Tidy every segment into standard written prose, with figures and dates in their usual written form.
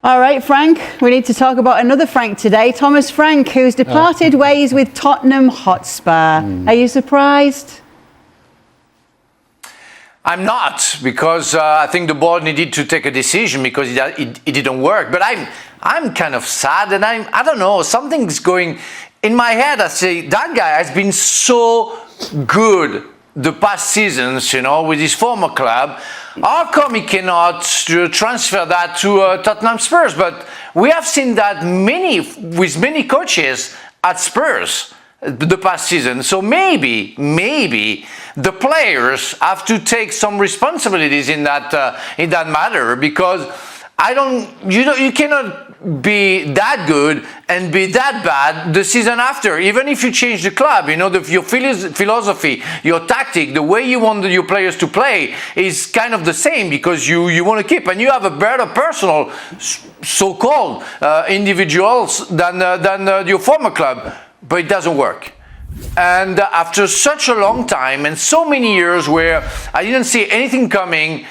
All right, Frank, we need to talk about another Frank today, Thomas Frank, who's departed ways with Tottenham Hotspur. Are you surprised? I'm not, because I think the board needed to take a decision because it didn't work. But I'm kind of sad, and I don't know, something's going in my head. I say, that guy has been so good the past seasons, with his former club. How come he cannot transfer that to Tottenham Spurs? But we have seen that with many coaches at Spurs the past season. So maybe the players have to take some responsibilities in that matter, because you cannot be that good and be that bad the season after. Even if you change the club, your philosophy, your tactic, the way you want your players to play is kind of the same, because you want to keep, and you have a better personal, so-called individuals than your former club, but it doesn't work. And after such a long time and so many years where I didn't see anything coming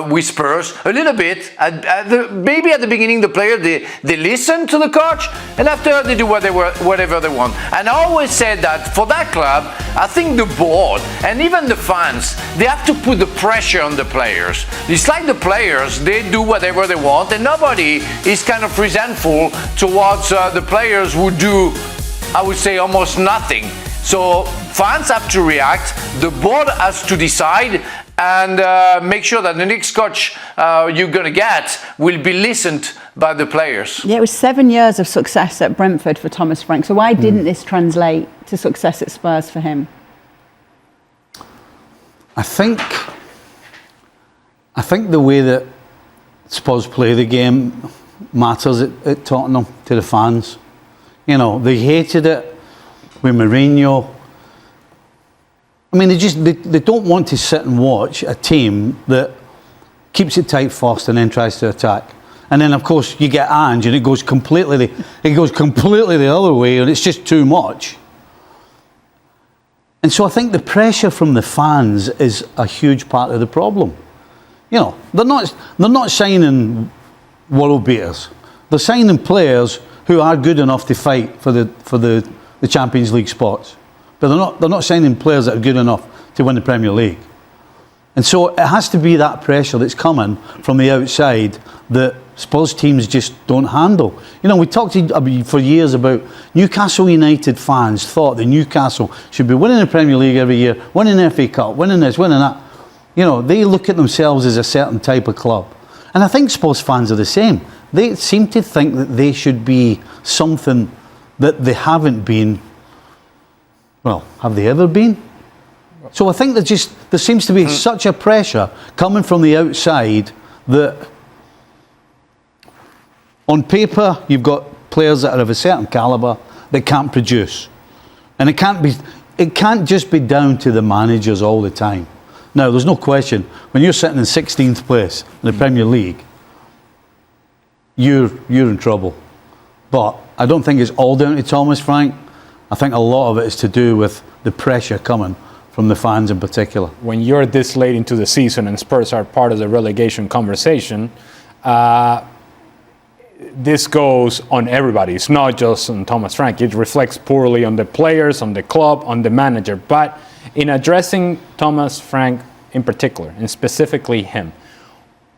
with Spurs, a little bit, maybe at the beginning the player, they listen to the coach, and after they do whatever they want. And I always said that for that club, I think the board and even the fans, they have to put the pressure on the players. It's like the players, they do whatever they want, and nobody is kind of resentful towards the players who do, I would say, almost nothing. So fans have to react, the board has to decide, and make sure that the next coach you're going to get will be listened by the players. Yeah, it was 7 years of success at Brentford for Thomas Frank. So why didn't this translate to success at Spurs for him? I think the way that Spurs play the game matters at Tottenham to the fans. They hated it with Mourinho. I mean, they don't want to sit and watch a team that keeps it tight first and then tries to attack. And then, of course, you get Ange, and it goes completely the other way, and it's just too much. And so I think the pressure from the fans is a huge part of the problem. They're not signing world beaters. They're signing players who are good enough to fight for the Champions League spots, but they're not signing players that are good enough to win the Premier League. And so it has to be that pressure that's coming from the outside that Spurs teams just don't handle. We talked for years about Newcastle United fans thought that Newcastle should be winning the Premier League every year, winning the FA Cup, winning this, winning that. They look at themselves as a certain type of club. And I think Spurs fans are the same. They seem to think that they should be something that they haven't been. Well, have they ever been? So I think there seems to be such a pressure coming from the outside that on paper you've got players that are of a certain calibre that can't produce. And it can't just be down to the managers all the time. Now, there's no question, when you're sitting in 16th place in the Premier League, you're in trouble. But I don't think it's all down to Thomas Frank. I think a lot of it is to do with the pressure coming from the fans in particular. When you're this late into the season and Spurs are part of the relegation conversation, this goes on everybody. It's not just on Thomas Frank. It reflects poorly on the players, on the club, on the manager. But in addressing Thomas Frank in particular, and specifically him,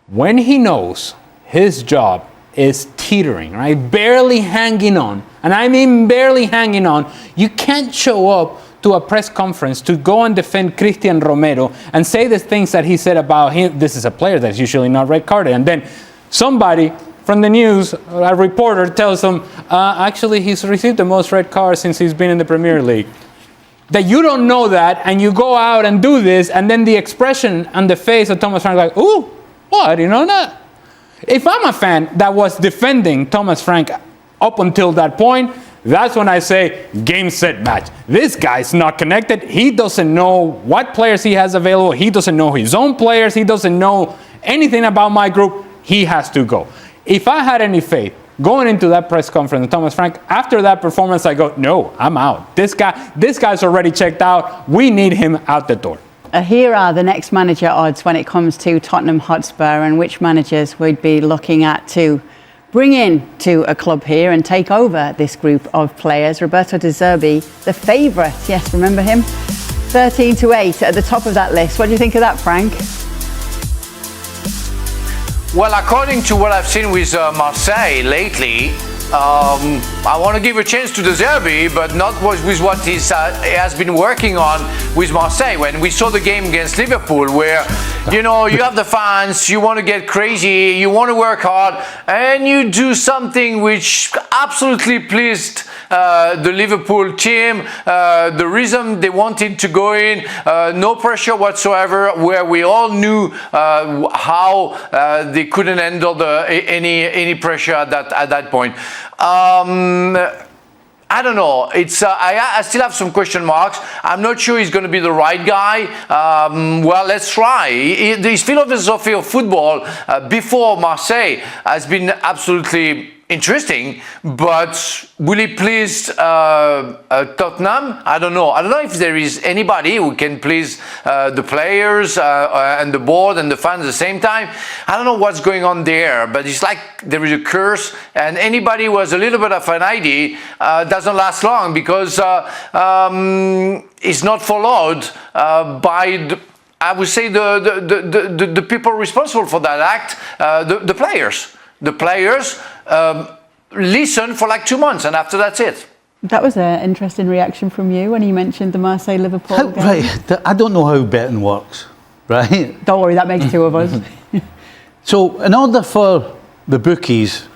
when he knows his job is teetering, right? Barely hanging on. And I mean barely hanging on. You can't show up to a press conference to go and defend Cristian Romero and say the things that he said about him. This is a player that's usually not red carded. And then somebody from the news, a reporter, tells them, actually he's received the most red cards since he's been in the Premier League. That you don't know that, and you go out and do this, and then the expression on the face of Thomas Frank, like, ooh, what, I didn't know that. If I'm a fan that was defending Thomas Frank up until that point, that's when I say game, set, match. This guy's not connected. He doesn't know what players he has available. He doesn't know his own players. He doesn't know anything about my group. He has to go. If I had any faith going into that press conference with Thomas Frank, after that performance, I go, no, I'm out. This guy's already checked out. We need him out the door. Here are the next manager odds when it comes to Tottenham Hotspur, and which managers we'd be looking at to bring in to a club here and take over this group of players. Roberto De Zerbi, the favourite. Yes, remember him? 13-8 at the top of that list. What do you think of that, Frank? Well, according to what I've seen with Marseille lately, I want to give a chance to De Zerbi, but not with what he has been working on with Marseille. When we saw the game against Liverpool, where you have the fans, you want to get crazy, you want to work hard, and you do something which absolutely pleased the Liverpool team, the reason they wanted to go in, no pressure whatsoever, where we all knew how they couldn't handle any pressure at that point. I don't know. It's I still have some question marks. I'm not sure he's going to be the right guy. Well, let's try. His philosophy of football before Marseille has been absolutely interesting, but will he please Tottenham? I don't know. I don't know if there is anybody who can please the players and the board and the fans at the same time. I don't know what's going on there, but it's like there is a curse, and anybody who has a little bit of an idea doesn't last long, because it's not followed by I would say the people responsible for that act, the players. The players listen for like 2 months, and after that's it. That was an interesting reaction from you when you mentioned the Marseille-Liverpool game. Right, I don't know how betting works, right? Don't worry, that makes two of us. So in order for the bookies,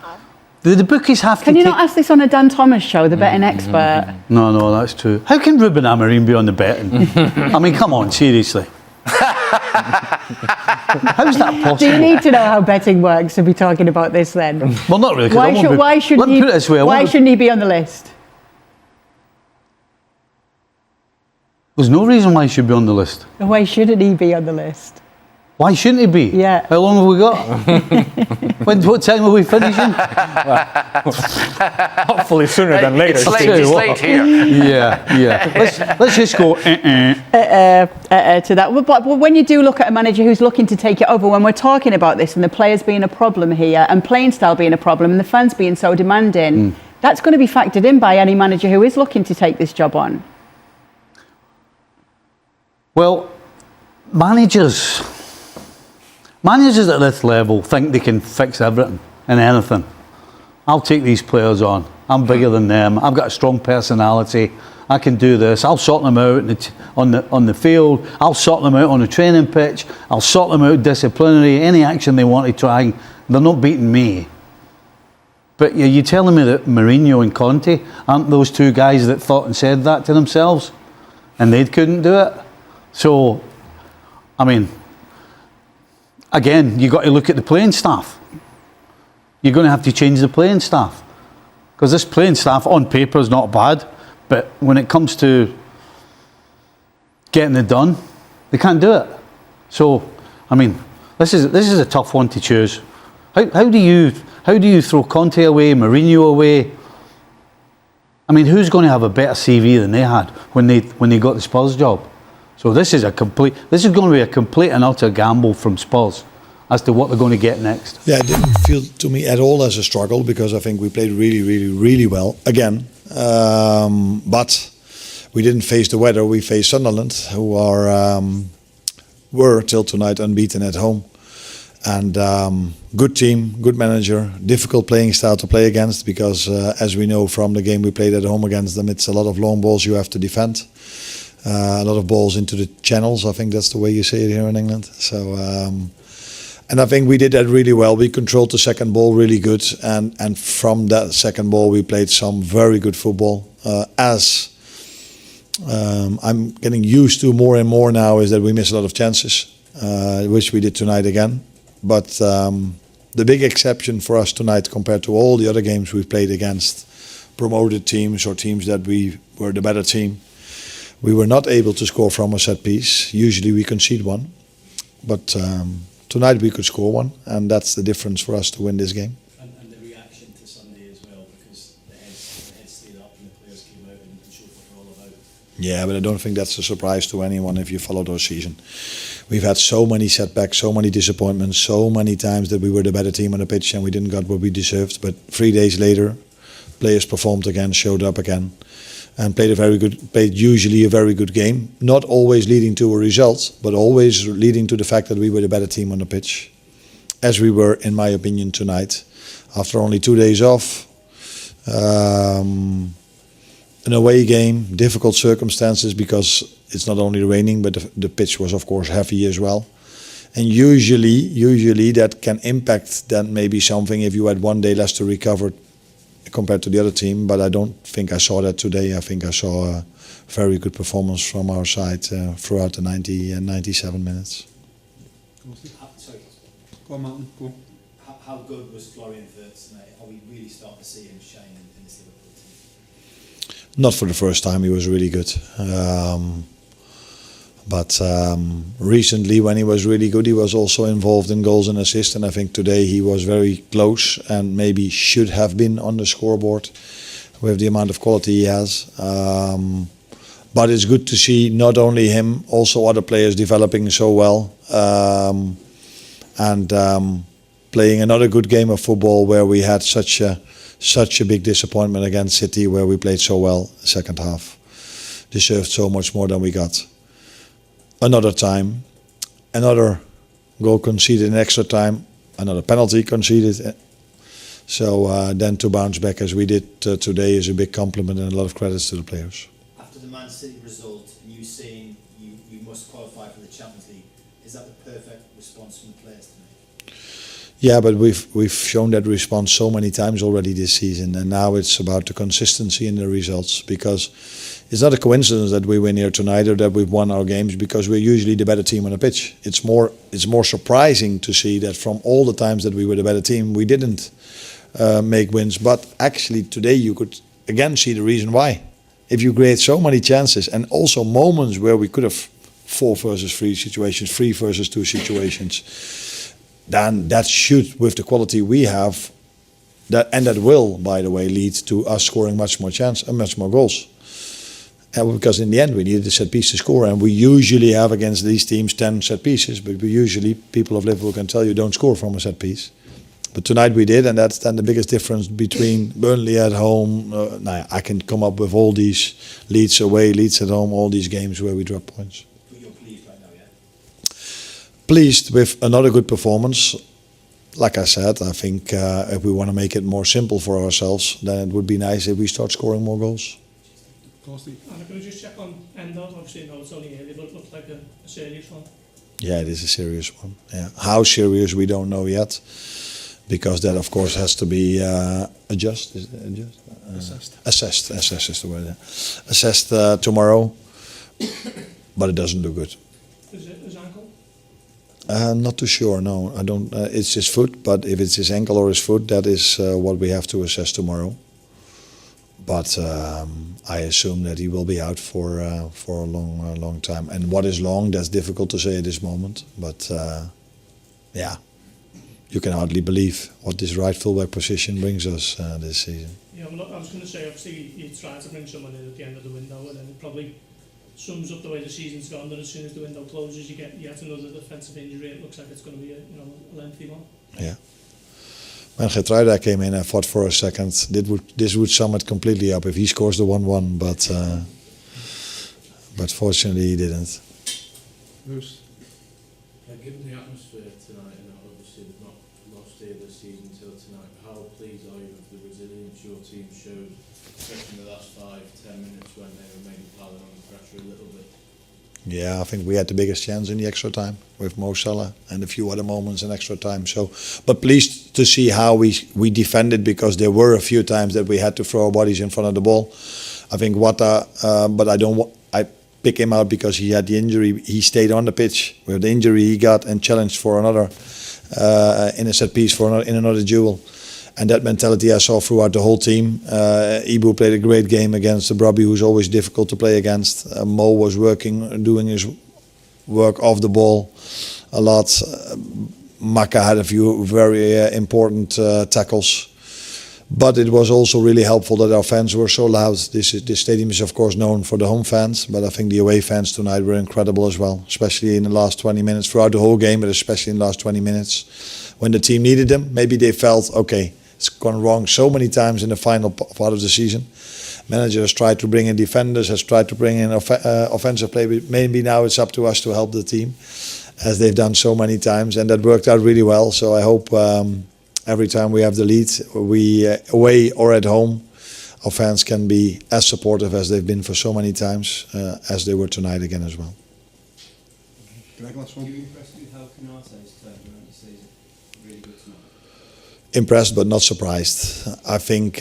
the bookies have to Can you not ask this on a Dan Thomas show, the betting expert? No, that's true. How can Ruben Amorim be on the betting? I mean, come on, seriously. How's that possible? Do you need to know how betting works to be talking about this then? Well, not really. Why shouldn't he be on the list? There's no reason why he should be on the list. Why shouldn't he be on the list? Why shouldn't he be? Yeah. How long have we got? What time are we finishing? Hopefully sooner than later. It's late here. Yeah. Let's just go to that. But when you do look at a manager who's looking to take it over, when we're talking about this and the players being a problem here and playing style being a problem and the fans being so demanding, that's going to be factored in by any manager who is looking to take this job on. Well, managers at this level think they can fix everything and anything. I'll take these players on. I'm bigger than them. I've got a strong personality. I can do this. I'll sort them out on the field. I'll sort them out on the training pitch. I'll sort them out disciplinary. Any action they want to try, they're not beating me. But you're telling me that Mourinho and Conte aren't those two guys that thought and said that to themselves, and they couldn't do it? So, I mean, again, you've got to look at the playing staff. You're going to have to change the playing staff, because this playing staff on paper is not bad, but when it comes to getting it done, they can't do it. So, I mean, this is a tough one to choose. How do you throw Conte away, Mourinho away? I mean, who's going to have a better CV than they had when they got the Spurs job? So this is going to be a complete and utter gamble from Spurs as to what they're going to get next. Yeah, it didn't feel to me at all as a struggle, because I think we played really, really, really well again. But we didn't face the weather. We faced Sunderland, who were till tonight unbeaten at home, and good team, good manager, difficult playing style to play against, because as we know from the game we played at home against them, it's a lot of long balls you have to defend. A lot of balls into the channels. I think that's the way you say it here in England. So, and I think we did that really well. We controlled the second ball really good, and from that second ball we played some very good football. I'm getting used to more and more now is that we miss a lot of chances, which we did tonight again. But the big exception for us tonight, compared to all the other games we've played against promoted teams or teams that we were the better team, we were not able to score from a set piece. Usually we concede one, but tonight we could score one, and that's the difference for us to win this game. And the reaction reaction to Sunday as well, because the heads stayed up and the players came out and showed what they're all about. Yeah, but I don't think that's a surprise to anyone if you followed our season. We've had so many setbacks, so many disappointments, so many times that we were the better team on the pitch and we didn't get what we deserved. But 3 days later, players performed again, showed up again, and played usually a very good game. Not always leading to a result, but always leading to the fact that we were the better team on the pitch, as we were, in my opinion, tonight. After only 2 days off, an away game, difficult circumstances because it's not only raining, but the pitch was of course heavy as well. And usually that can impact then maybe something if you had 1 day less to recover compared to the other team. But I don't think I saw that today. I think I saw a very good performance from our side throughout the 90 and 97 minutes. Sorry, Go on, Martin. Go. how good was Florian Wirtz tonight? Are we really starting to see him shine in this Liverpool team? Not for the first time, he was really good. But recently, when he was really good, he was also involved in goals and assists. And I think today he was very close and maybe should have been on the scoreboard with the amount of quality he has. But it's good to see not only him, also other players developing so well. And playing another good game of football where we had such a big disappointment against City, where we played so well second half. Deserved so much more than we got. Another time, another goal conceded in extra time, another penalty conceded. So then to bounce back as we did today is a big compliment and a lot of credits to the players. After the Man City result and you saying you must qualify for the Champions League, is that the perfect response from the players tonight? Yeah, but we've shown that response so many times already this season, and now it's about the consistency in the results, because it's not a coincidence that we win here tonight or that we've won our games, because we're usually the better team on the pitch. It's more surprising to see that from all the times that we were the better team, we didn't make wins. But actually today you could again see the reason why. If you create so many chances and also moments where we could have 4 versus 3 situations, 3 versus 2 situations, then that should, with the quality we have, that will, by the way, lead to us scoring much more goals. Because in the end we needed a set piece to score, and we usually have against these teams 10 set pieces, but we usually, people of Liverpool can tell you, don't score from a set piece. But tonight we did, and that's then the biggest difference between Burnley at home. I can come up with all these Leeds away, Leeds at home, all these games where we drop points. But you're pleased right now, yeah? Pleased with another good performance. Like I said, I think if we want to make it more simple for ourselves, then it would be nice if we start scoring more goals. And can I just check on Endo? Obviously, no, it's only early, but it looked like a serious one. Yeah, it is a serious one. Yeah. How serious, we don't know yet, because that, of course, has to be assessed. Assessed is the word. Yeah. Assessed tomorrow, but it doesn't look good. Is it his ankle? Not too sure. No, I don't. It's his foot, but if it's his ankle or his foot, that is what we have to assess tomorrow. But I assume that he will be out for a long time. And what is long? That's difficult to say at this moment. But yeah, you can hardly believe what this right fullback position brings us this season. Yeah, well, I was going to say, obviously, you tried to bring someone in at the end of the window, and then it probably sums up the way the season's gone. That as soon as the window closes, you get yet another defensive injury. It looks like it's going to be a lengthy one. Yeah. When Geertruida came in, I thought for a second this would sum it completely up if he scores the 1-1, but fortunately he didn't. Bruce. Given the atmosphere tonight, and obviously they've not lost here this season till tonight, how pleased are you with the resilience your team showed, especially in the last 5-10 minutes when they were maybe piling on the pressure a little bit? Yeah, I think we had the biggest chance in the extra time with Mo Salah and a few other moments in extra time. So, but pleased to see how we defended, because there were a few times that we had to throw our bodies in front of the ball. I think Wata, but I pick him out because he had the injury. He stayed on the pitch with the injury he got and challenged for another in a set piece in another duel. And that mentality I saw throughout the whole team. Ibu played a great game against Brobby, who's always difficult to play against. Mo was doing his work off the ball a lot. Maka had a few very important tackles. But it was also really helpful that our fans were so loud. This stadium is of course known for the home fans, but I think the away fans tonight were incredible as well, especially in the last 20 minutes, throughout the whole game, but especially in the last 20 minutes when the team needed them. Maybe they felt, okay, it's gone wrong so many times in the final part of the season. Manager has tried to bring in defenders, has tried to bring in offensive play, but maybe now it's up to us to help the team, as they've done so many times, and that worked out really well. So I hope every time we have the lead, we away or at home, our fans can be as supportive as they've been for so many times, as they were tonight again as well. Greg, last one. Are you impressed with how Canate's turned around this season? Really good tonight. Impressed but not surprised. I think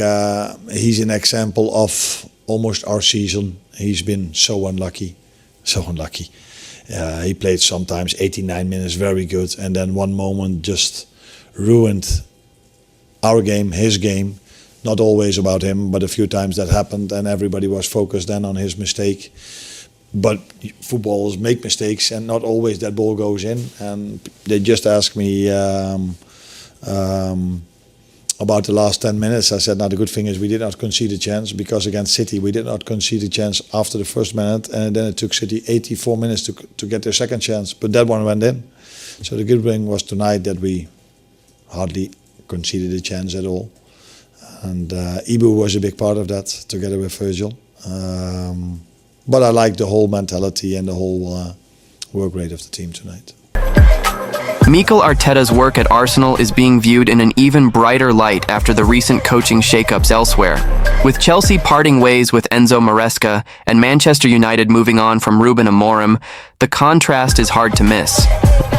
he's an example of almost our season. He's been so unlucky. He played sometimes 89 minutes very good, and then one moment just ruined our game, his game. Not always about him, but a few times that happened, and everybody was focused then on his mistake. But footballers make mistakes, and not always that ball goes in. And they just asked me about the last 10 minutes. I said, now the good thing is we did not concede a chance, because against City we did not concede a chance after the first minute, and then it took City 84 minutes to get their second chance, but that one went in. So the good thing was tonight that we hardly conceded a chance at all, and Ibu was a big part of that together with Virgil. But I like the whole mentality and the whole work rate of the team tonight. Mikel Arteta's work at Arsenal is being viewed in an even brighter light after the recent coaching shakeups elsewhere. With Chelsea parting ways with Enzo Maresca and Manchester United moving on from Ruben Amorim, the contrast is hard to miss.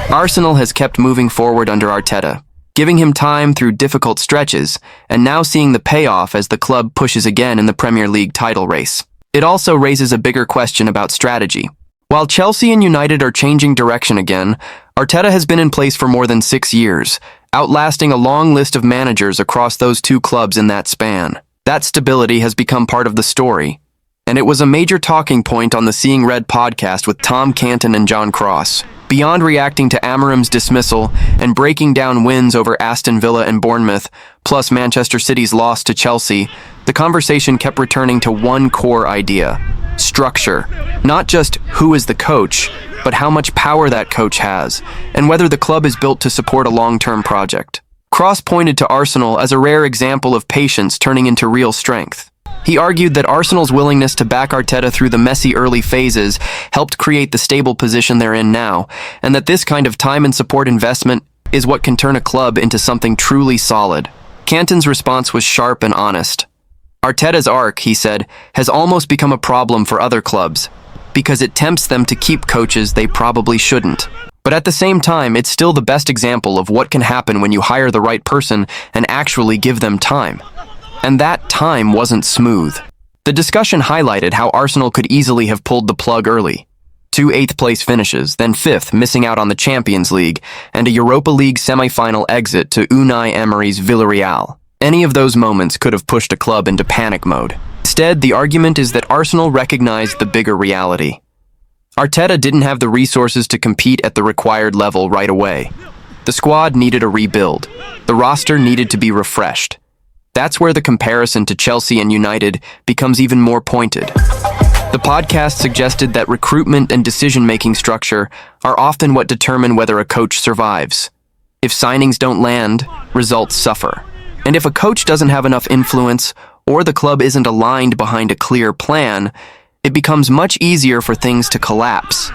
Arsenal has kept moving forward under Arteta, giving him time through difficult stretches, and now seeing the payoff as the club pushes again in the Premier League title race. It also raises a bigger question about strategy. While Chelsea and United are changing direction again, Arteta has been in place for more than 6 years, outlasting a long list of managers across those two clubs in that span. That stability has become part of the story, and it was a major talking point on the Seeing Red podcast with Tom Canton and John Cross. Beyond reacting to Amorim's dismissal and breaking down wins over Aston Villa and Bournemouth, plus Manchester City's loss to Chelsea, the conversation kept returning to one core idea: structure. Not just who is the coach, but how much power that coach has, and whether the club is built to support a long-term project. Cross pointed to Arsenal as a rare example of patience turning into real strength. He argued that Arsenal's willingness to back Arteta through the messy early phases helped create the stable position they're in now, and that this kind of time and support investment is what can turn a club into something truly solid. Canton's response was sharp and honest. Arteta's arc, he said, has almost become a problem for other clubs, because it tempts them to keep coaches they probably shouldn't. But at the same time, it's still the best example of what can happen when you hire the right person and actually give them time. And that time wasn't smooth. The discussion highlighted how Arsenal could easily have pulled the plug early. 2 8th-place finishes, then 5th, missing out on the Champions League, and a Europa League semi-final exit to Unai Emery's Villarreal. Any of those moments could have pushed a club into panic mode. Instead, the argument is that Arsenal recognized the bigger reality. Arteta didn't have the resources to compete at the required level right away. The squad needed a rebuild. The roster needed to be refreshed. That's where the comparison to Chelsea and United becomes even more pointed. The podcast suggested that recruitment and decision-making structure are often what determine whether a coach survives. If signings don't land, results suffer. And if a coach doesn't have enough influence, or the club isn't aligned behind a clear plan, it becomes much easier for things to collapse.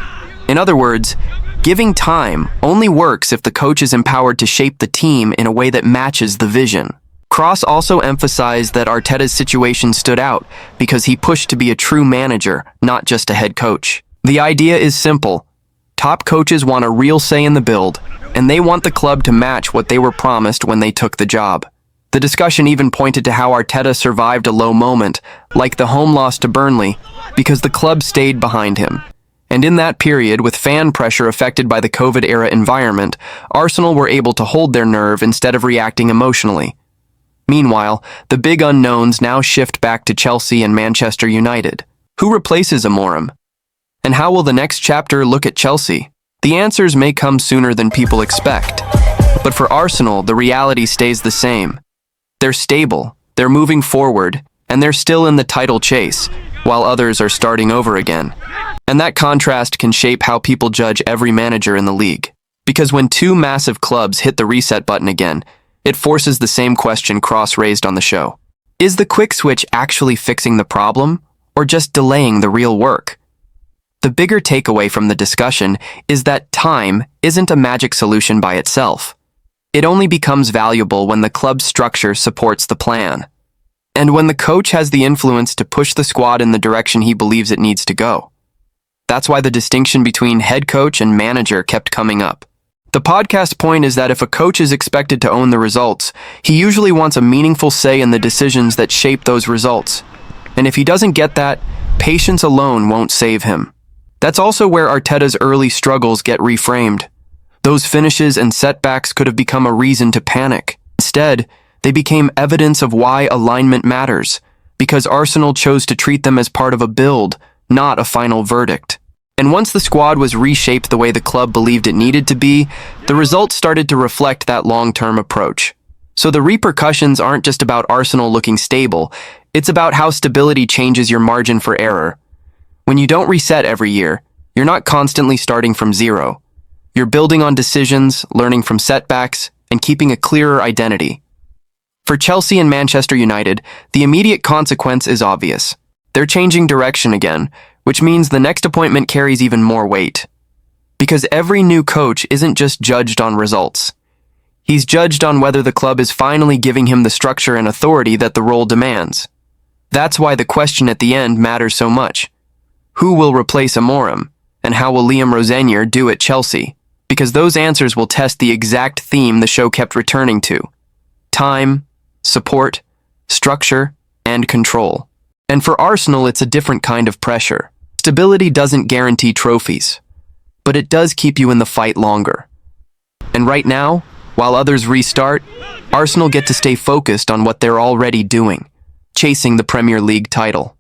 In other words, giving time only works if the coach is empowered to shape the team in a way that matches the vision. Cross also emphasized that Arteta's situation stood out because he pushed to be a true manager, not just a head coach. The idea is simple. Top coaches want a real say in the build, and they want the club to match what they were promised when they took the job. The discussion even pointed to how Arteta survived a low moment, like the home loss to Burnley, because the club stayed behind him. And in that period, with fan pressure affected by the COVID-era environment, Arsenal were able to hold their nerve instead of reacting emotionally. Meanwhile, the big unknowns now shift back to Chelsea and Manchester United. Who replaces Amorim? And how will the next chapter look at Chelsea? The answers may come sooner than people expect. But for Arsenal, the reality stays the same. They're stable, They're moving forward, and they're still in the title chase, while others are starting over again. And that contrast can shape how people judge every manager in the league. Because when two massive clubs hit the reset button again, it forces the same question Cross raised on the show. Is the quick switch actually fixing the problem, or just delaying the real work? The bigger takeaway from the discussion is that time isn't a magic solution by itself. It only becomes valuable when the club's structure supports the plan, and when the coach has the influence to push the squad in the direction he believes it needs to go. That's why the distinction between head coach and manager kept coming up. The podcast point is that if a coach is expected to own the results, he usually wants a meaningful say in the decisions that shape those results. And if he doesn't get that, patience alone won't save him. That's also where Arteta's early struggles get reframed. Those finishes and setbacks could have become a reason to panic. Instead, they became evidence of why alignment matters, because Arsenal chose to treat them as part of a build, not a final verdict. And once the squad was reshaped the way the club believed it needed to be, the results started to reflect that long-term approach. So the repercussions aren't just about Arsenal looking stable, it's about how stability changes your margin for error. When you don't reset every year, you're not constantly starting from zero. You're building on decisions, learning from setbacks, and keeping a clearer identity. For Chelsea and Manchester United, the immediate consequence is obvious. They're changing direction again, which means the next appointment carries even more weight. Because every new coach isn't just judged on results. He's judged on whether the club is finally giving him the structure and authority that the role demands. That's why the question at the end matters so much. Who will replace Amorim, and how will Liam Rosenior do at Chelsea? Because those answers will test the exact theme the show kept returning to: time, support, structure, and control. And for Arsenal, it's a different kind of pressure. Stability doesn't guarantee trophies, but it does keep you in the fight longer. And right now, while others restart, Arsenal get to stay focused on what they're already doing, chasing the Premier League title.